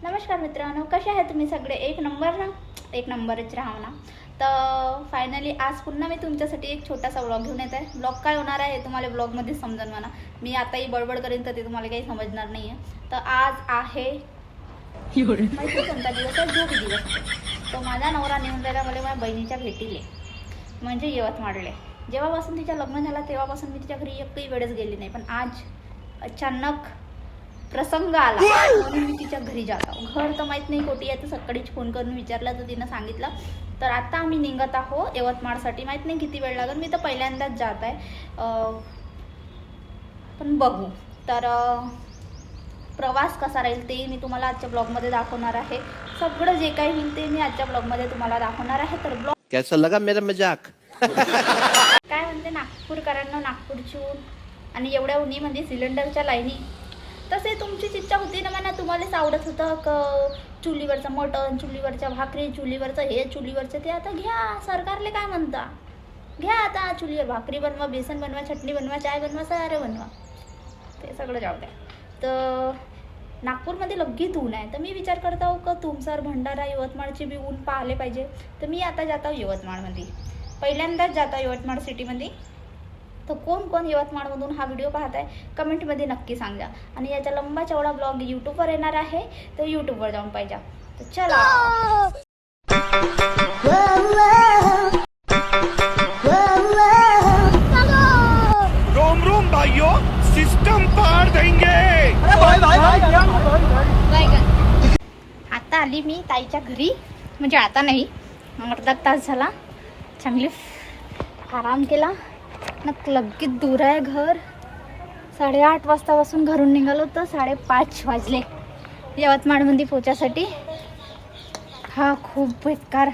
नमस्कार मित्रांनो, कसे आहे तुम्ही सगळे? एक नंबर ना, एक नंबरच राहा ना. तर फायनली आज पुन्हा मी तुमच्यासाठी एक छोटासा व्लॉग घेऊन येत आहे. व्लॉग काय होणार आहे हे तुम्हाला व्लॉगमध्ये समजेल म्हणा. मी आताही बडबड करीन तर ते तुम्हाला काही समजणार नाही आहे. तर आज आहे माहिती कोणता दिवस आहे? जोगी दिवस. तर माझा नवरा नेऊन जायला मला माझ्या बहिणीच्या भेटीले म्हणजे यवतमाळले. जेव्हापासून तिच्या लग्न झाला तेव्हापासून मी तिच्या घरी एकही वेळेस गेली नाही, पण आज अचानक प्रसंग आला म्हणून मी तिच्या घरी जात आहो. घर तर माहीत नाही कोठी आहे, तर सकाळीच फोन करून विचारलं तर तिनं सांगितलं. तर आता आम्ही निघत आहो यवतमाळसाठी. माहीत नाही किती वेळ लागेल, मी तर पहिल्यांदाच जात आहे, पण बघू. तर प्रवास कसा राहील ते मी तुम्हाला आजच्या ब्लॉगमध्ये दाखवणार आहे. सगळं जे काही होईल ते मी आजच्या ब्लॉगमध्ये तुम्हाला दाखवणार आहे. तर ब्लॉग कैसा लगा मेरा मजाक? काय म्हणते नागपूरकरांना, नागपूरचून आणि एवढ्या उन्हीमध्ये सिलेंडरच्या लाईनी. तसे तुमचीच इच्छा होती ना म्हणा, तुम्हालाच आवडत होतं क चुलीवरचं मटण, चुलीवरच्या भाकरी, चुलीवरचं हे, चुलीवरचं ते. आता घ्या, सरकारले काय म्हणता, घ्या आता चुलीवर भाकरी बनवा, बेसन बनवा, चटणी बनवा, चाय बनवा, सारे बनवा. ते सगळं जाऊ द्या. तर नागपूरमध्ये लगेच ऊन आहे. तर मी विचार करत आहो का तुमसर, भंडारा, यवतमाळची बी ऊन पाहिले पाहिजे. तर मी आता जात आहो यवतमाळमध्ये. पहिल्यांदाच जात आहो यवतमाळ सिटीमध्ये. तर कोण कोण यवतमाळमधून हा व्हिडिओ पाहत आहे कमेंटमध्ये नक्की सांगा. आणि याचा लंबा चौडा ब्लॉग यूट्यूबवर येणार आहे, तर यूट्यूबवर जाऊन पाहिजे. तर चला. रोम रोम भाइयों, सिस्टम पार देंगे। आता आली मी ताईच्या घरी, म्हणजे आता नाही, अर्धा तास झाला. चांगली आराम केला ना. लगेच दूर आहे घर. 8:30 वाजतापासून घरून निघालो तर 5:30 वाजले यवतमाळमध्ये पोचायसाठी. हा खूप बेकार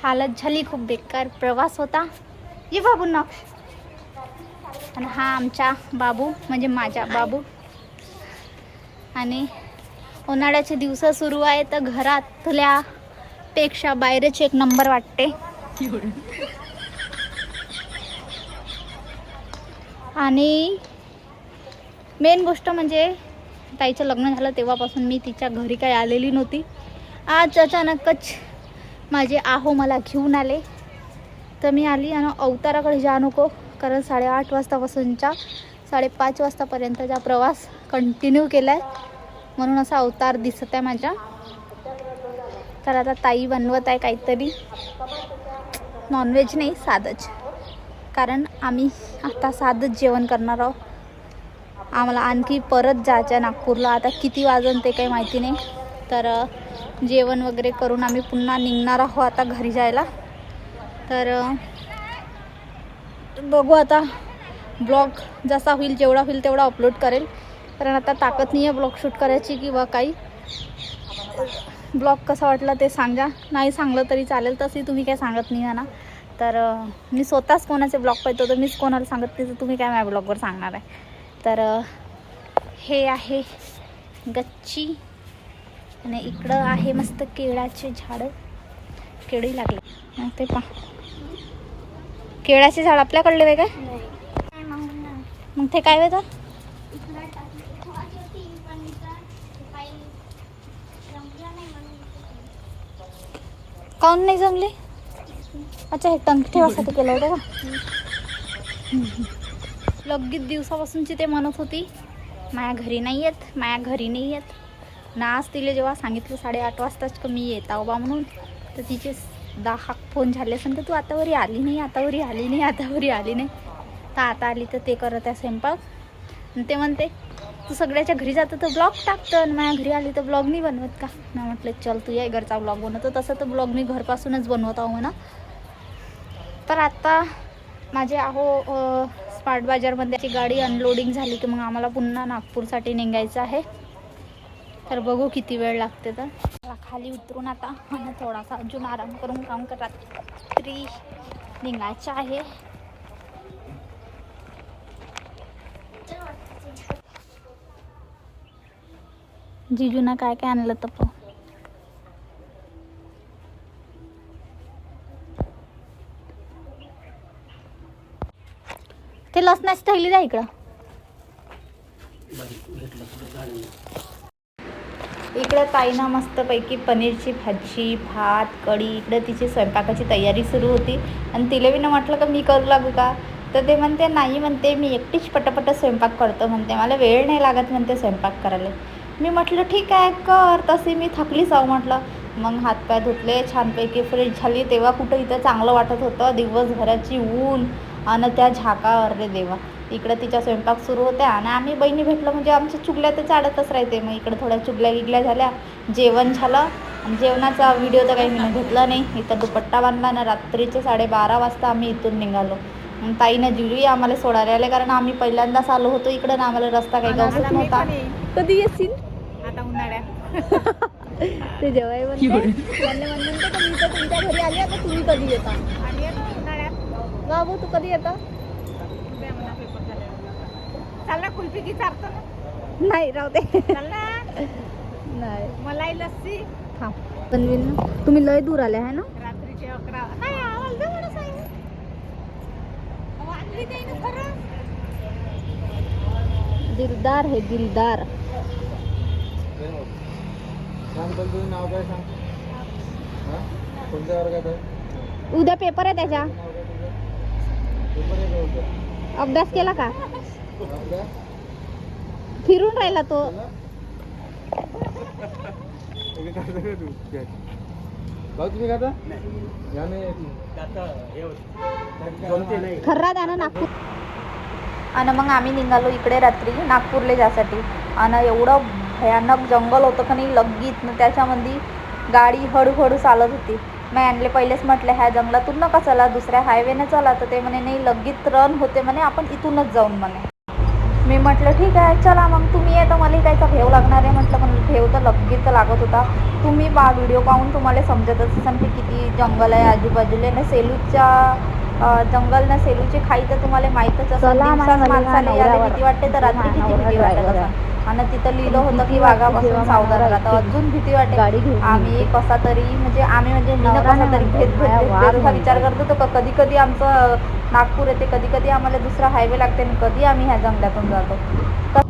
हालत झाली, खूप बेकार प्रवास होता. ये बाबू ना. आणि हा आमचा बाबू म्हणजे माझा बाबू. आणि उन्हाळ्याचे दिवस सुरू आहे तर घरातल्या पेक्षा बाहेरच एक नंबर वाटते. आणि मेन गोष्ट म्हणजे ताईचं लग्न झालं तेव्हापासून मी तिच्या घरी काही आलेली नव्हती. आज अचानकच माझे आहो मला घेऊन आले, तर मी आली. आणि अवताराकडे जा नको, कारण 8:30 वाजतापासूनच्या 5:30 वाजतापर्यंतचा प्रवास कंटिन्यू केला आहे, म्हणून असा अवतार दिसत आहे माझ्या. तर आता ताई बनवत आहे काहीतरी, नॉनव्हेज नाही, साधंच. कारण आम्ही आता साधंच जेवण करणार आहोत. आम्हाला आणखी परत जायचं आहे नागपूरला. आता किती वाजन ते काही माहिती नाही. तर जेवण वगैरे करून आम्ही पुन्हा निघणार आहोत आता घरी जायला. तर बघू आता, ब्लॉग जसा होईल, जेवढा होईल तेवढा अपलोड करेल. कारण आता ताकद नाही आहे ब्लॉग शूट करायची किंवा काही. ब्लॉग कसा वाटला ते सांगा. नाही सांगलं तरी चालेल, तशी तुम्ही काय सांगत नाही आहे ना. तर मी स्वतःच कोणाचे ब्लॉग पाहतो, तर मीच कोणाला सांगत नाही, तर तुम्ही काय माझ्या ब्लॉगवर सांगणार आहे. तर हे आहे गच्ची आणि इकडं आहे मस्त केळाचे झाडं. केळी लागले ते पा. केळाचे झाड आपल्याकडले वेगळे, मग ते काय वेगळं. काऊन नाही जमले? अच्छा, हे टंकी ठेवासाठी केलं होतं का? लगेच दिवसापासूनची ते म्हणत होती माया घरी नाही येत, माया घरी नाही येत ना. आज तिला जेव्हा सांगितलं 8:30 वाजताच का मी येत आहो बा म्हणून, तर तिचे 10 फोन झाले असेल तर तू आतावरी आली नाही, आतावरी आली नाही, आतावरी आली नाही. तर आता आली तर ते करत आहे स्वयंपाक. आणि ते म्हणते तू सगळ्याच्या घरी जातं तर ब्लॉग टाकतं, आणि माझ्या घरी आली तर ब्लॉग नाही बनवत का. ना म्हटलं चल तू या घरचा ब्लॉग बनवतो. तसं तर ब्लॉग मी घरपासूनच बनवत आहो म्हणा. तर आता माझे आहो स्मार्ट बाजारमध्ये गाडी अनलोडिंग झाली की मग आम्हाला पुन्हा नागपूरसाठी निघायचं आहे. तर बघू किती वेळ लागते. तर मला खाली उतरून आता मला थोडासा अजून आराम करून काम रात्री निघायचं आहे. जिजूना काय काय आणलं तर ते लसणाची थैली द्या इकडं. इकडं ताईनं मस्तपैकी पनीरची भाजी, भात, कढी, इकडं तिची स्वयंपाकाची तयारी सुरू होती. आणि तिला बी ना म्हटलं का मी करू लागू का, तर ते म्हणते नाही, म्हणते मी एकटीच पटापट स्वयंपाक करतो म्हणते, मला वेळ नाही लागत म्हणते स्वयंपाक करायला. मी म्हटलं ठीक आहे कर, तशी मी थकलीच आहो म्हटलं. मग हातपाय धुतले, छानपैकी फ्रेश झाली. तेव्हा कुठं इथं चांगलं वाटत होतं, दिवसभराची ऊन आणि त्या झाकावर रे देवा. इकडं तिच्या स्वयंपाक सुरू होत्या आणि आम्ही बहिणी भेटलो म्हणजे आमच्या चुगल्या तर चालतच राहते. मग इकडं थोड्या चुगल्या गिगल्या झाल्या, जेवण झालं. आणि जेवणाचा व्हिडिओ तर काही मी घेतला नाही. इथं दुपट्टा बांधला ना, रात्रीचे 12:30 वाजता आम्ही इथून निघालो. मग ताईनं जुळी आम्हाला सोडायला आले, कारण आम्ही पहिल्यांदाच आलो होतो इकडं ना, आम्हाला रस्ता काही गावसत नव्हता. कधी येशील आता उन्हाळ्यात ते जेवाय म्हणते मी तर तुमच्या घरी आली, आता तुम्ही कधी येता? आणि येतो उन्हाळ्यात बाबू तू कधी येता? उद्या म्हणा पेपर झाल्यावर. चाल ना कुल्फी की चालतो ना, नाही राहू दे. चाल ना नाही मलाई लस्सी थांब बनवीन ना. तुम्ही लय दूर आले आहे ना. रात्रीचे 11. नाही आवाज जवळच आहे. वाजली नाही ना खरं. दिलदार हे दिलदार. सांग पण तुझं नाव काय सांग. हा कोणत्या वर्गात आहे? उद्या पेपर आहे त्याच्या. नाव काय तुझं? पेपर आहे का उद्या? अभ्यास केला का? आपल्या? फिरून राहिला तो. तुम्ही खाता का तू? घ्या. भाऊ तुम्ही खाता? या नाही खर्रा द्या ना नागपूर. आणि मग आम्ही निघालो इकडे रात्री नागपूरला जासाठी. आणि एवढं भयानक जंगल होतं का नाही लगीत ना, त्याच्यामध्ये गाडी हळूहळू चालत होती. मी आणले पहिलेच म्हटलं ह्या जंगलातून नका चला, दुसऱ्या हायवेने चला. तर ते म्हणे नाही लगीत रन होते म्हणे, आपण इथूनच जाऊन म्हणे. मी म्हटलं ठीक आहे चला मग, तुम्ही येतं मला कायचा भेव लागणार आहे म्हटलं. पण भेव तर लगीच लागत होता. तुम्ही व्हिडिओ पाहून तुम्हाला समजतच असेल की किती जंगल आहे आजूबाजूला ना. सेलूच्या जंगल ना, सेलूची खाई तर तुम्हाला माहीतच असेल. दिवसाच माणसाला यायला भीती वाटते, तर रात्री किती भीती वाटत असेल. आणि तिथं लिहिलं होतं की वाघापासून सावधान राहा, तर अजून भीती वाटते. आम्ही कसा तरी म्हणजे मी ना कसा तरी भेद असा विचार करत होतो का कधी कधी आमचं नागपूर येते, कधी कधी आम्हाला दुसरा हायवे लागते आणि कधी आम्ही ह्या जंगलातून जातो.